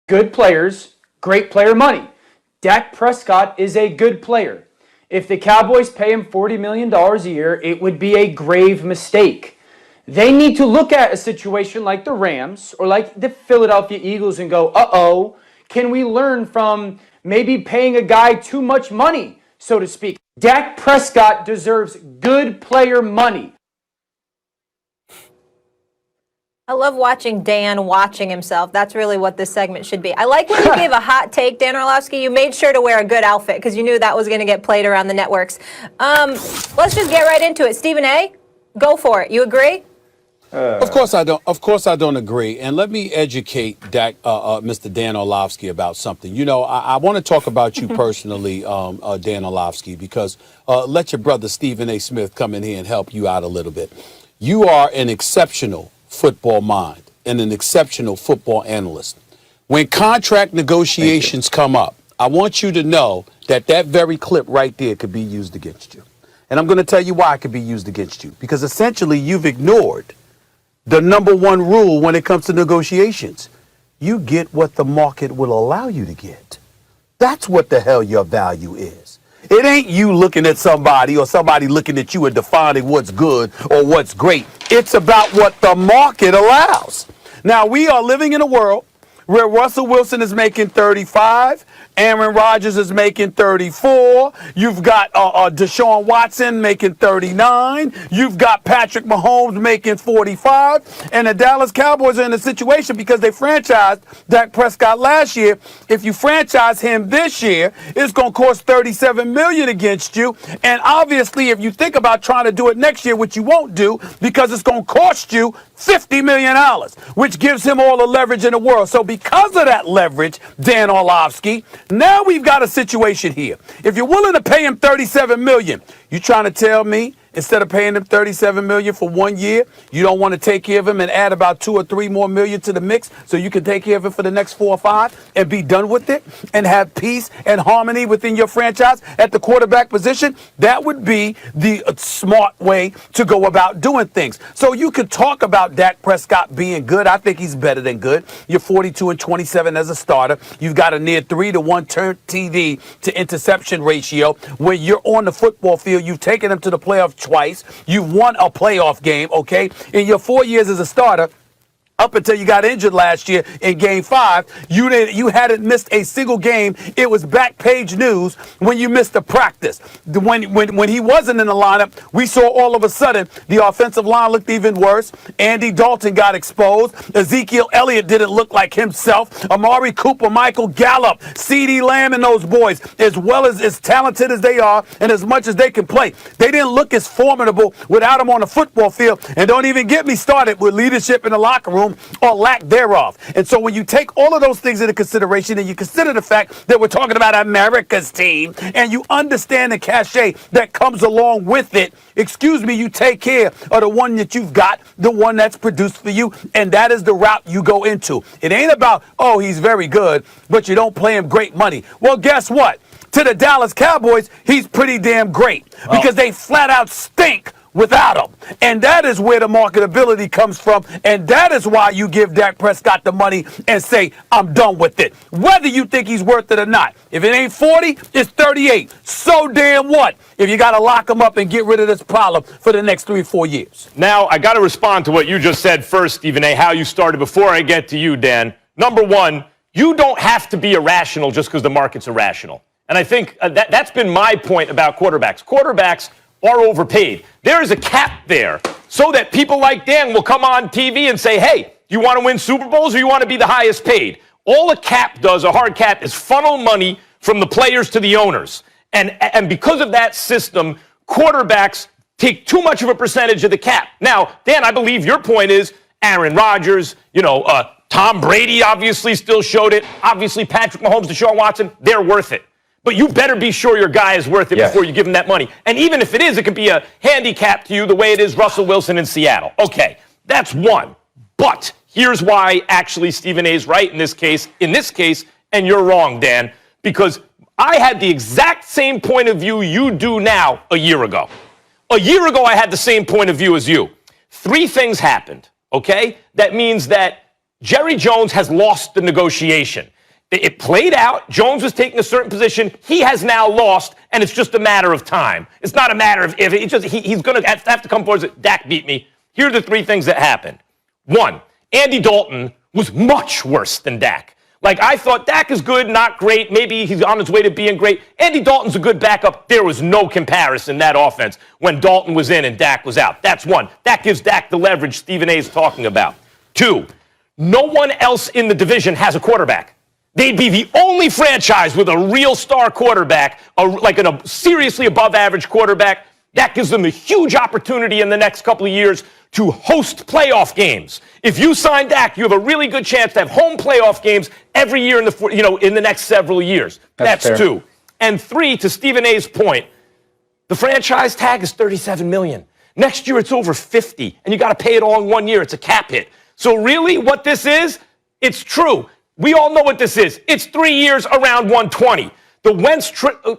Good players, great player money. Dak Prescott is a good player. If the Cowboys pay him $40 million a year, it would be a grave mistake. They need to look at a situation like the Rams or like the Philadelphia Eagles and go, uh-oh, can we learn from maybe paying a guy too much money, so to speak? Dak Prescott deserves good player money. I love watching Dan watching himself. That's really what this segment should be. I like when you gave a hot take, Dan Orlovsky. You made sure to wear a good outfit because you knew that was going to get played around the networks. Let's just get right into it. Stephen A., go for it. You agree? Of course I don't. Of course I don't agree. And let me educate Mr. Dan Orlovsky about something. You know, I want to talk about you personally, Dan Orlovsky, because let your brother Stephen A. Smith come in here and help you out a little bit. You are an exceptional football mind and an exceptional football analyst. When contract negotiations come up, I want you to know that that very clip right there could be used against you. And I'm going to tell you why it could be used against you. Because essentially you've ignored the number one rule when it comes to negotiations. You get what the market will allow you to get. That's what the hell your value is. It ain't you looking at somebody or somebody looking at you and defining what's good or what's great. It's about what the market allows. Now, we are living in a world where Russell Wilson is making 35, Aaron Rodgers is making 34, you've got Deshaun Watson making 39, you've got Patrick Mahomes making 45, and the Dallas Cowboys are in a situation because they franchised Dak Prescott last year. If you franchise him this year, it's going to cost $37 million against you, and obviously if you think about trying to do it next year, which you won't do because it's going to cost you $50 million, which gives him all the leverage in the world. So because of that leverage, Dan Orlovsky, now we've got a situation here. If you're willing to pay him $37 million, you trying to tell me instead of paying him $37 million for 1 year, you don't want to take care of him and add about $2 or $3 more million to the mix so you can take care of him for the next 4 or 5 and be done with it and have peace and harmony within your franchise at the quarterback position? That would be the smart way to go about doing things. So you could talk about Dak Prescott being good. I think he's better than good. You're 42-27 as a starter. You've got a near 3-to-1 turn TD to interception ratio. When you're on the football field, you've taken him to the playoff twice. You've won a playoff game, okay? In your 4 years as a starter, up until you got injured last year in Game 5, you hadn't missed a single game. It was back page news when you missed a practice. When he wasn't in the lineup, we saw all of a sudden the offensive line looked even worse. Andy Dalton got exposed. Ezekiel Elliott didn't look like himself. Amari Cooper, Michael Gallup, CeeDee Lamb and those boys, as well as talented as they are and as much as they can play, they didn't look as formidable without him on the football field. And don't even get me started with leadership in the locker room or lack thereof. And so when you take all of those things into consideration and you consider the fact that we're talking about America's team and you understand the cachet that comes along with it, excuse me, you take care of the one that you've got, the one that's produced for you, and that is the route you go into. It ain't about, oh, he's very good, but you don't pay him great money. Well, guess what? To the Dallas Cowboys, he's pretty damn great because they flat out stink without him. And that is where the marketability comes from. And that is why you give Dak Prescott the money and say, I'm done with it. Whether you think he's worth it or not. If it ain't 40, it's 38. So damn what? If you got to lock him up and get rid of this problem for the next 3 or 4 years. Now, I got to respond to what you just said first, Stephen A., how you started before I get to you, Dan. Number one, you don't have to be irrational just because the market's irrational. And I think that's been my point about quarterbacks. Quarterbacks are overpaid. There is a cap there so that people like Dan will come on TV and say, hey, you want to win Super Bowls or you want to be the highest paid? All a cap does, a hard cap, is funnel money from the players to the owners. And because of that system, quarterbacks take too much of a percentage of the cap. Now, Dan, I believe your point is Aaron Rodgers, Tom Brady obviously still showed it. Obviously, Patrick Mahomes, Deshaun Watson, they're worth it. But you better be sure your guy is worth it before you give him that money. And even if it is, it could be a handicap to you the way it is Russell Wilson in Seattle. Okay, that's one. But here's why actually Stephen A. is right in this case, and you're wrong, Dan, because I had the exact same point of view you do now a year ago. A year ago, I had the same point of view as you. 3 things happened, okay? That means that Jerry Jones has lost the negotiation. It played out. Jones was taking a certain position. He has now lost, and it's just a matter of time. It's not a matter of if. It's just he's going to have to come forward and say, Dak beat me. Here are the three things that happened. One, Andy Dalton was much worse than Dak. Like, I thought Dak is good, not great. Maybe he's on his way to being great. Andy Dalton's a good backup. There was no comparison in that offense when Dalton was in and Dak was out. That's one. That gives Dak the leverage Stephen A is talking about. Two, no one else in the division has a quarterback. They'd be the only franchise with a real star quarterback, like a seriously above average quarterback. That gives them a huge opportunity in the next couple of years to host playoff games. If you sign Dak, you have a really good chance to have home playoff games every year in the next several years. That's two. And three, to Stephen A's point, the franchise tag is $37 million. Next year it's over 50, and you got to pay it all in 1 year. It's a cap hit. So really, what this is, it's true. We all know what this is. It's 3 years around 120. The Wentz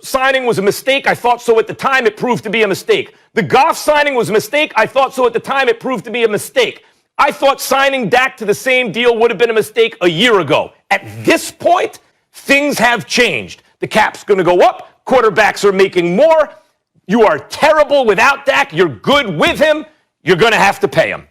signing was a mistake. I thought so at the time. It proved to be a mistake. The Goff signing was a mistake. I thought so at the time. It proved to be a mistake. I thought signing Dak to the same deal would have been a mistake a year ago. At this point, things have changed. The cap's going to go up. Quarterbacks are making more. You are terrible without Dak. You're good with him. You're going to have to pay him.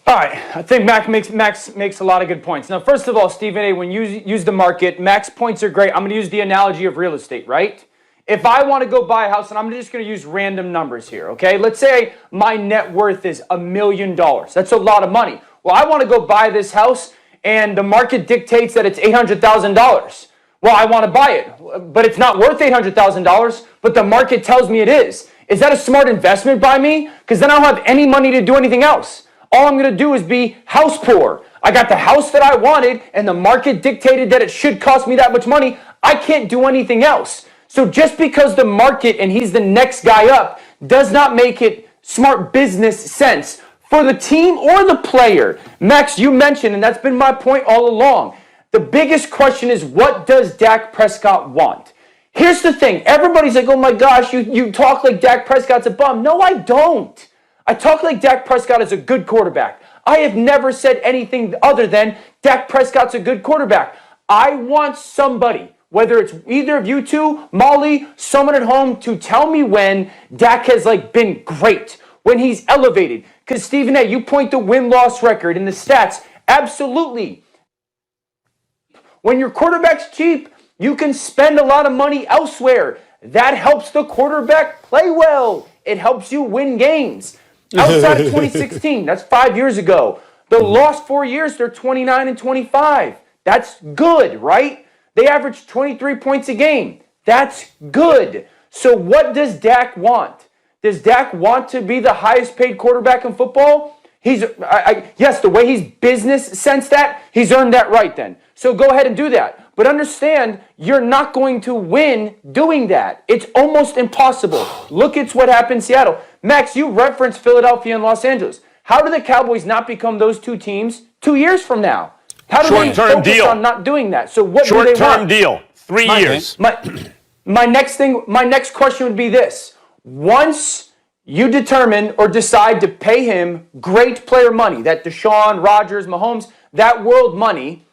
All right, I think Max makes a lot of good points. Now, first of all, Stephen A., when you use the market, Max's points are great. I'm going to use the analogy of real estate, right? If I want to go buy a house, and I'm just going to use random numbers here, okay? Let's say my net worth is $1 million. That's a lot of money. Well, I want to go buy this house, and the market dictates that it's $800,000. Well, I want to buy it, but it's not worth $800,000, but the market tells me it is. Is that a smart investment by me? Because then I don't have any money to do anything else. All I'm going to do is be house poor. I got the house that I wanted, and the market dictated that it should cost me that much money. I can't do anything else. So just because the market and he's the next guy up does not make it smart business sense for the team or the player. Max, you mentioned, and that's been my point all along, the biggest question is, what does Dak Prescott want? Here's the thing. Everybody's like, oh my gosh, you talk like Dak Prescott's a bum. No, I don't. I talk like Dak Prescott is a good quarterback. I have never said anything other than Dak Prescott's a good quarterback. I want somebody, whether it's either of you two, Molly, someone at home, to tell me when Dak has been great, when he's elevated. Because Stephen A., you point the win-loss record and the stats. Absolutely. When your quarterback's cheap, you can spend a lot of money elsewhere. That helps the quarterback play well. It helps you win games. Outside of 2016, that's 5 years ago. The last 4 years, they're 29 and 25. That's good, right? They average 23 points a game. That's good. So what does Dak want? Does Dak want to be the highest paid quarterback in football? Yes, the way he's business sensed that, he's earned that right then. So go ahead and do that. But understand, you're not going to win doing that. It's almost impossible. Look at what happened in Seattle. Max, you referenced Philadelphia and Los Angeles. How do the Cowboys not become those two teams 2 years from now? How do they focus on not doing that? So what do they want? Short-term deal, 3 years. My next question would be this. Once you determine or decide to pay him great player money, that Deshaun, Rodgers, Mahomes, that world money,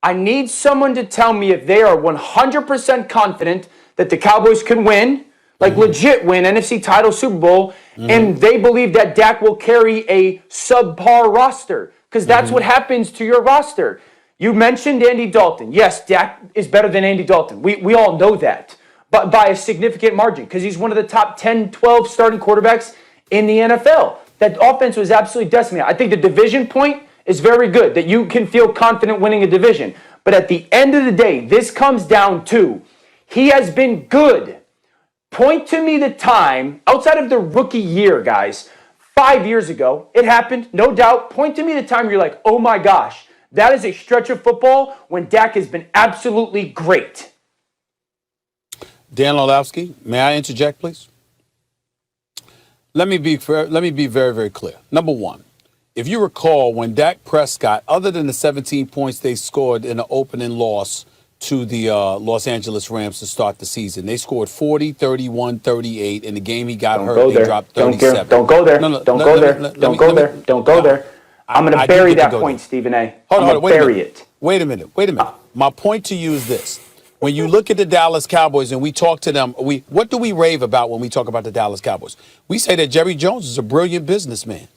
I need someone to tell me if they are 100% confident that the Cowboys can win, legit win, NFC title, Super Bowl, and they believe that Dak will carry a subpar roster, because that's what happens to your roster. You mentioned Andy Dalton. Yes, Dak is better than Andy Dalton. We all know that, but by a significant margin, because he's one of the top 10, 12 starting quarterbacks in the NFL. That offense was absolutely decimated. I think the division point is very good, that you can feel confident winning a division. But at the end of the day, this comes down to, he has been good. Point to me the time, outside of the rookie year, guys, 5 years ago, it happened, no doubt. Point to me the time you're like, oh my gosh, that is a stretch of football when Dak has been absolutely great. Dan Orlovsky, may I interject, please? Let me be very, very clear. Number one, if you recall, when Dak Prescott, other than the 17 points they scored in the opening loss to the Los Angeles Rams to start the season, they scored 40, 31, 38. In the game he got hurt, they dropped 37. Don't go there. Don't go there. Don't go there. I'm going to I do bury get to that go point, there. Stephen A. Hold I'm on, going to wait a bury minute. it. Wait a minute. My point to you is this. When you look at the Dallas Cowboys and we talk to them, what do we rave about when we talk about the Dallas Cowboys? We say that Jerry Jones is a brilliant businessman.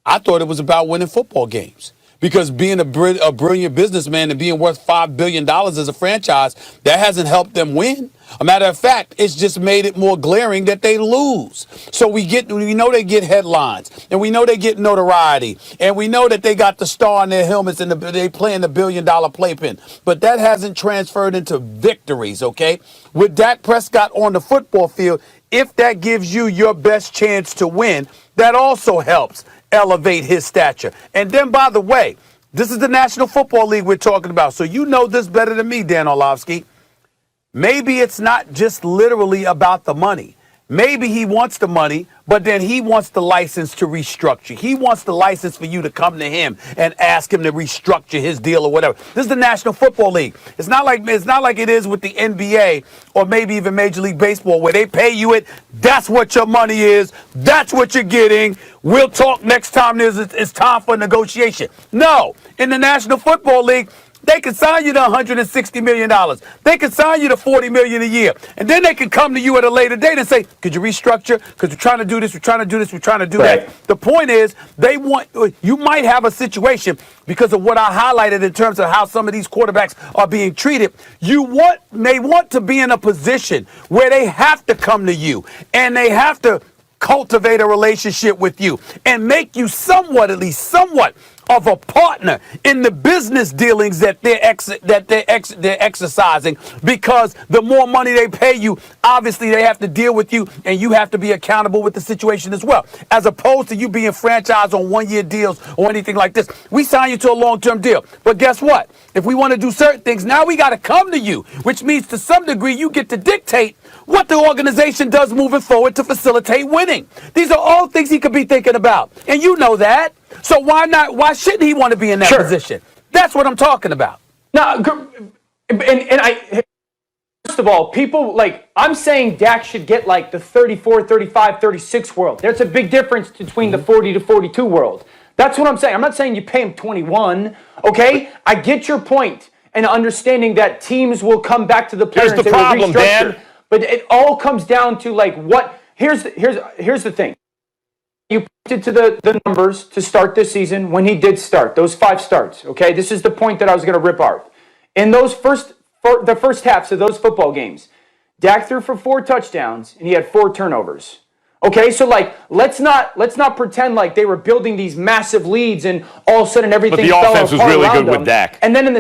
I thought it was about winning football games. Because being a brilliant businessman and being worth $5 billion as a franchise, that hasn't helped them win. A matter of fact, it's just made it more glaring that they lose. So we know they get headlines, and we know they get notoriety, and we know that they got the star on their helmets and they play in the $1 billion playpen. But that hasn't transferred into victories, okay? With Dak Prescott on the football field, if that gives you your best chance to win, that also helps elevate his stature. And then, by the way, this is the National Football League we're talking about. So you know this better than me, Dan Orlovsky. Maybe it's not just literally about the money. Maybe he wants the money, but then he wants the license to restructure. He wants the license for you to come to him and ask him to restructure his deal or whatever. This is the National Football League. It's not like it is with the NBA or maybe even Major League Baseball where they pay you it. That's what your money is. That's what you're getting. We'll talk next time it's time for negotiation. No, in the National Football League, they can sign you to $160 million. They can sign you to $40 million a year. And then they can come to you at a later date and say, could you restructure? Because we're trying to do this, we're trying to do this, we're trying to do Right. that. The point is, you might have a situation because of what I highlighted in terms of how some of these quarterbacks are being treated. They want to be in a position where they have to come to you and they have to cultivate a relationship with you and make you at least somewhat of a partner in the business dealings that they're exercising, because the more money they pay you, obviously they have to deal with you and you have to be accountable with the situation as well, as opposed to you being franchised on one-year deals or anything like this. We sign you to a long-term deal, but guess what? If we want to do certain things, now we got to come to you, which means to some degree you get to dictate what the organization does moving forward to facilitate winning. These are all things he could be thinking about, and you know that. So why shouldn't he want to be in that position? That's what I'm talking about. Now, first of all, people I'm saying Dak should get like the 34, 35, 36 world. There's a big difference between the 40 to 42 world. That's what I'm saying. I'm not saying you pay him 21, okay? I get your point and understanding that teams will come back to the player Here's and the say, problem, we'll restructure. Dan. But it all comes down to here's the thing. You pointed to the numbers to start this season when he did start, those 5 starts, okay? This is the point that I was going to rip out. In those the first halves of those football games, Dak threw for 4 touchdowns and he had 4 turnovers. Okay, so let's not pretend like they were building these massive leads and all of a sudden everything fell apart. But the offense was really good with Dak. And then in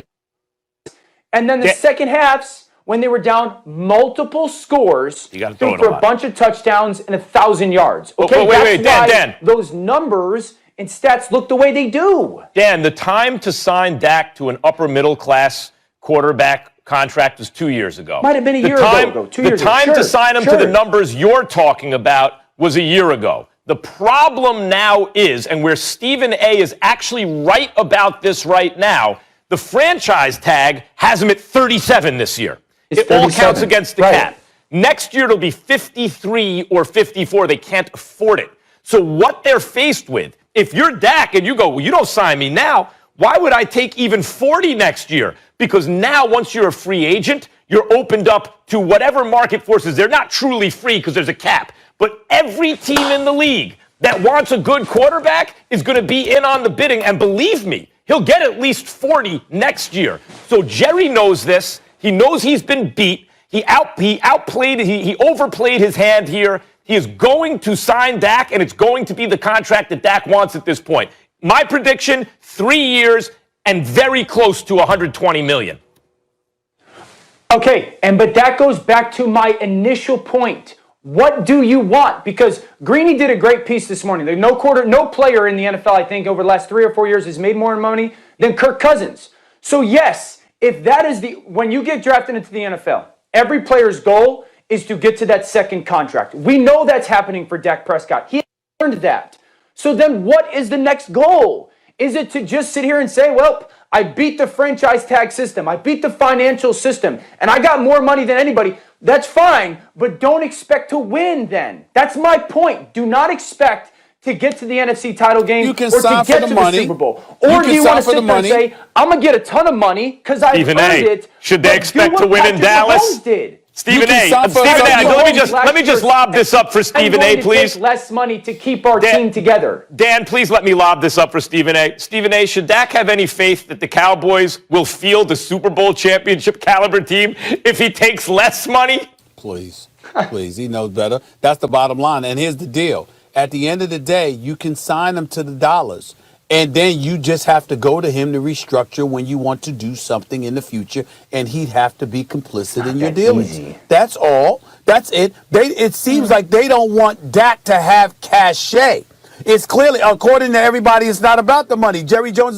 the second halves, when they were down multiple scores, threw for a bunch of touchdowns and 1,000 yards. Okay, wait, Dan. Those numbers and stats look the way they do. Dan, the time to sign Dak to an upper middle class quarterback contract was 2 years ago. Might have been a year ago. 2 years ago. The time Sure, to sign him to the numbers you're talking about was a year ago. The problem now is, and where Stephen A. is actually right about this right now, the franchise tag has him at 37 this year. It all counts against the cap. Next year, it'll be 53 or 54. They can't afford it. So what they're faced with, if you're Dak and you go, well, you don't sign me now, why would I take even 40 next year? Because now, once you're a free agent, you're opened up to whatever market forces. They're not truly free because there's a cap. But every team in the league that wants a good quarterback is going to be in on the bidding. And believe me, he'll get at least 40 next year. So Jerry knows this. He knows he's been beat. He overplayed his hand here. He is going to sign Dak, and it's going to be the contract that Dak wants at this point. My prediction, 3 years and very close to $120 million. Okay, but that goes back to my initial point. What do you want? Because Greeny did a great piece this morning. There's no player in the NFL, I think, over the last 3 or 4 years has made more money than Kirk Cousins. So yes, if that is when you get drafted into the NFL, every player's goal is to get to that second contract. We know that's happening for Dak Prescott. He learned that. So then what is the next goal? Is it to just sit here and say, well, I beat the franchise tag system, I beat the financial system, and I got more money than anybody? That's fine, but don't expect to win then. That's my point. Do not expect to get to the NFC title game You can or to sign for get the to money. the Super Bowl? You Or can do you sign want to for sit the there and money. say, I'm going to get a ton of money because I've Stephen earned A., it? should they but expect do to what win in Patrick Dallas? Mahomes did. Stephen can A. sign for Stephen A. Patrick Let me just lob this up for Stephen A. Please. Take less money to keep our Dan- team together. Dan, please let me lob this up for Stephen A. Stephen A., should Dak have any faith that the Cowboys will field a Super Bowl championship caliber team if he takes less money? Please, please, he knows better. That's the bottom line. And here's the deal. At the end of the day, you can sign him to the dollars. And then you just have to go to him to restructure when you want to do something in the future, and he'd have to be complicit in your dealings. easy. That's all. That's it. It seems like they don't want Dak to have cachet. It's clearly, according to everybody, it's not about the money. Jerry Jones